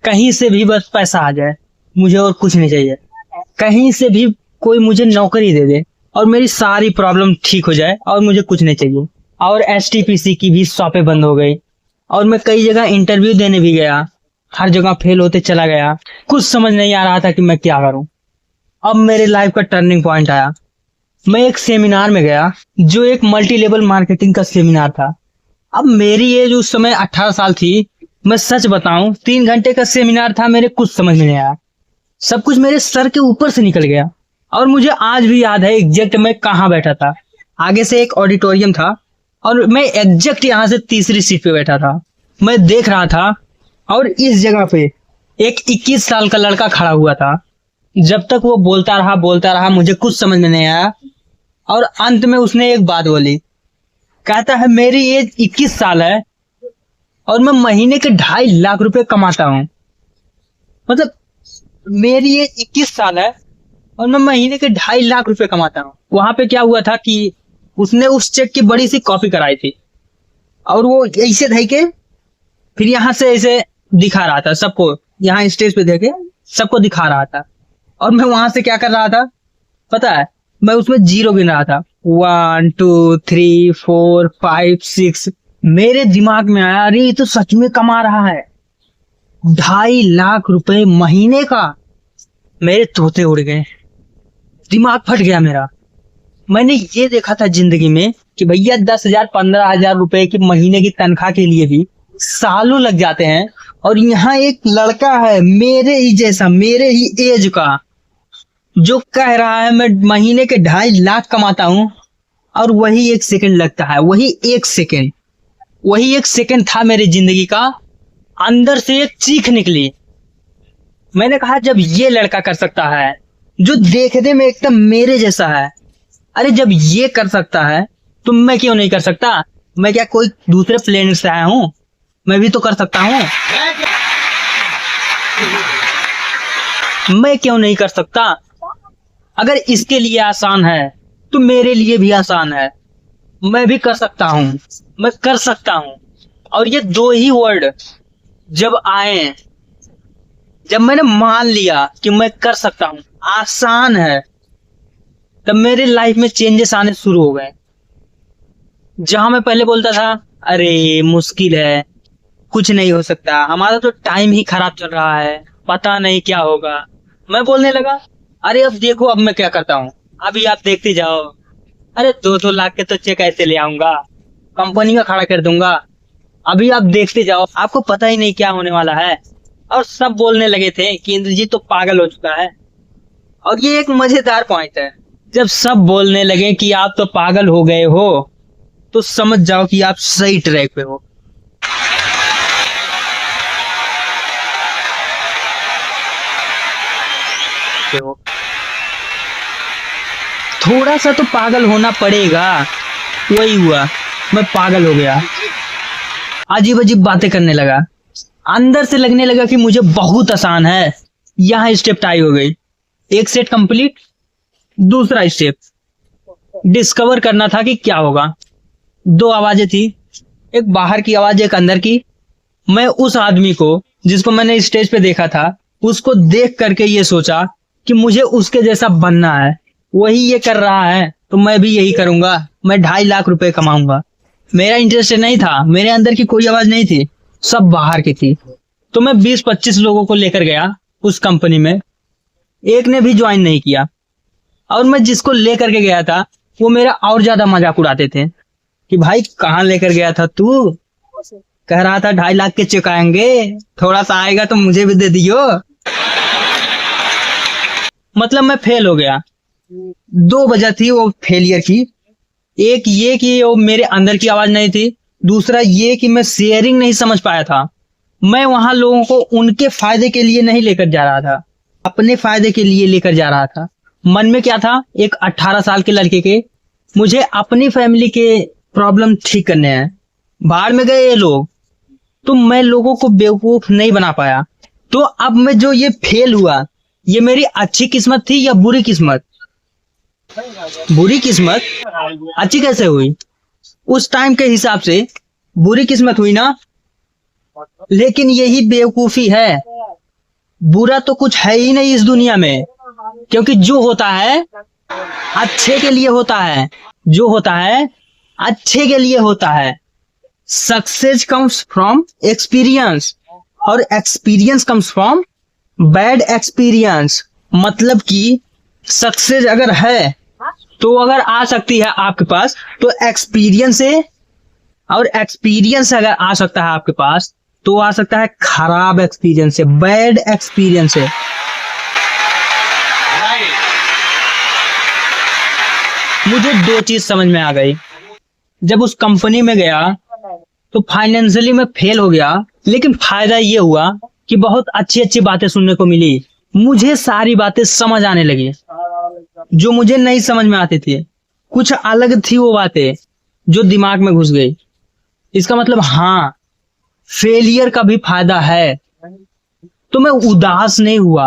कहीं से भी बस पैसा आ जाए, मुझे और कुछ नहीं चाहिए। कहीं से भी कोई मुझे नौकरी दे दे और मेरी सारी प्रॉब्लम ठीक हो जाए और मुझे कुछ नहीं चाहिए। और एसटीपीसी की भी शॉपें बंद हो गई और मैं कई जगह इंटरव्यू देने भी गया, हर जगह फेल होते चला गया। कुछ समझ नहीं आ रहा था कि मैं क्या करूं। अब मेरे लाइफ का टर्निंग पॉइंट आया। मैं एक सेमिनार में गया जो एक मल्टी लेवल मार्केटिंग का सेमिनार था। अब मेरी एज उस समय 18 साल थी। मैं सच बताऊं, 3 घंटे का सेमिनार था, मेरे कुछ समझ में नहीं आया। सब कुछ मेरे सर के ऊपर से निकल गया और मुझे आज भी याद है एग्जैक्ट मैं कहाँ बैठा था। आगे से एक ऑडिटोरियम था और मैं एग्जैक्ट यहाँ से तीसरी सीट पे बैठा था। मैं देख रहा था और इस जगह पे एक 21 साल का लड़का खड़ा हुआ था। जब तक वो बोलता रहा मुझे कुछ समझ में नहीं आया और अंत में उसने एक बात बोली। कहता है मेरी एज 21 साल है और मैं महीने के 2.5 लाख रुपए कमाता हूँ। मतलब मेरी एज 21 साल है और मैं महीने के 2.5 लाख रुपए कमाता हूँ। वहां पे क्या हुआ था कि उसने उस चेक की बड़ी सी कॉपी कराई थी और वो ऐसे धइ के फिर यहाँ से ऐसे दिखा रहा था सबको, यहाँ स्टेज पे देके सबको दिखा रहा था। और मैं वहां से क्या कर रहा था पता है? मैं उसमें 0 गिन रहा था। 1 2 3 4 5 6। मेरे दिमाग में आया, अरे ये तो सच में कमा रहा है 2.5 लाख रुपए महीने का। मेरे तोते उड़ गए, दिमाग फट गया मेरा। मैंने ये देखा था जिंदगी में कि भैया 10,000 15,000 रुपए की महीने की तनख्वाह के लिए भी सालों लग जाते हैं। और यहाँ एक लड़का है मेरे ही जैसा, मेरे ही एज का, जो कह रहा है मैं महीने के 2.5 लाख कमाता हूँ और वही 1 सेकंड लगता है। वही एक सेकंड था मेरी जिंदगी का। अंदर से एक चीख निकली। मैंने कहा जब ये लड़का कर सकता है जो देखने में एकदम मेरे जैसा है, अरे जब ये कर सकता है तो मैं क्यों नहीं कर सकता? मैं क्या कोई दूसरे प्लेनेट से आया हूं? मैं भी तो कर सकता हूं। मैं क्यों नहीं कर सकता? अगर इसके लिए आसान है तो मेरे लिए भी आसान है। मैं भी कर सकता हूं, मैं कर सकता हूं। और ये 2 ही वर्ड जब आए, जब मैंने मान लिया कि मैं कर सकता हूं, आसान है, तब मेरे लाइफ में चेंजेस आने शुरू हो गए। जहां मैं पहले बोलता था अरे मुश्किल है, कुछ नहीं हो सकता, हमारा तो टाइम ही खराब चल रहा है, पता नहीं क्या होगा, मैं बोलने लगा अरे अब देखो अब मैं क्या करता हूँ, अभी आप देखते जाओ। अरे 2-2 लाख के तो चेक ऐसे ले आऊंगा, कंपनी का खड़ा कर दूंगा, अभी आप देखते जाओ, आपको पता ही नहीं क्या होने वाला है। और सब बोलने लगे थे कि इंद्रजीत तो पागल हो चुका है। और ये एक मजेदार पॉइंट है, जब सब बोलने लगे कि आप तो पागल हो गए हो तो समझ जाओ कि आप सही ट्रैक पे हो। थोड़ा सा तो पागल होना पड़ेगा। वही हुआ, मैं पागल हो गया, अजीब अजीब बातें करने लगा। अंदर से लगने लगा कि मुझे बहुत आसान है। यहाँ स्टेप टाई हो गई, एक सेट कंप्लीट। दूसरा स्टेप डिस्कवर करना था कि क्या होगा। 2 आवाजें थी, एक बाहर की आवाज, एक अंदर की। मैं उस आदमी को जिसको मैंने स्टेज पे देखा था, उसको देख करके ये सोचा कि मुझे उसके जैसा बनना है। वही ये कर रहा है तो मैं भी यही करूंगा, मैं 2.5 लाख रुपए कमाऊंगा। मेरा इंटरेस्ट नहीं था, मेरे अंदर की कोई आवाज नहीं थी, सब बाहर की थी। तो मैं 20-25 लोगों को लेकर गया उस कंपनी में, एक ने भी ज्वाइन नहीं किया। और मैं जिसको लेकर के गया था वो मेरा और ज्यादा मजाक उड़ाते थे कि भाई कहाँ लेकर गया था तू? कह रहा था 2.5 लाख के चेक आएंगे, थोड़ा सा आएगा तो मुझे भी दे दियो। मतलब मैं फेल हो गया। 2 वजह थी वो फेलियर की। एक ये कि वो मेरे अंदर की आवाज नहीं थी, दूसरा ये कि मैं शेयरिंग नहीं समझ पाया था। मैं वहां लोगों को उनके फायदे के लिए नहीं लेकर जा रहा था, अपने फायदे के लिए लेकर जा रहा था। मन में क्या था, एक 18 साल के लड़के के मुझे अपनी फैमिली के प्रॉब्लम ठीक करने हैं। बाहर में गए ये लोग, तो मैं लोगों को बेवकूफ नहीं बना पाया। तो अब मैं जो ये फेल हुआ, ये मेरी अच्छी किस्मत थी या बुरी किस्मत? बुरी किस्मत। अच्छी कैसे हुई? उस टाइम के हिसाब से बुरी किस्मत हुई ना। लेकिन यही बेवकूफी है बुरा तो कुछ है ही नहीं इस दुनिया में, क्योंकि जो होता है अच्छे के लिए होता है, जो होता है अच्छे के लिए होता है। सक्सेस कम्स फ्रॉम एक्सपीरियंस और experience comes from bad experience. मतलब कि सक्सेस अगर है तो अगर आ सकती है आपके पास तो एक्सपीरियंस से, और एक्सपीरियंस अगर आ सकता है आपके पास तो आ सकता है खराब एक्सपीरियंस से, बैड एक्सपीरियंस से। मुझे दो चीज समझ में आ गई। जब उस कंपनी में गया तो फाइनेंशियली मैं फेल हो गया, लेकिन फायदा ये हुआ कि बहुत अच्छी अच्छी बातें सुनने को मिली। मुझे सारी बातें समझ आने लगी जो मुझे नहीं समझ में आती थी। कुछ अलग थी वो बातें जो दिमाग में घुस गई। इसका मतलब हाँ, फेलियर का भी फायदा है। तो मैं उदास नहीं हुआ,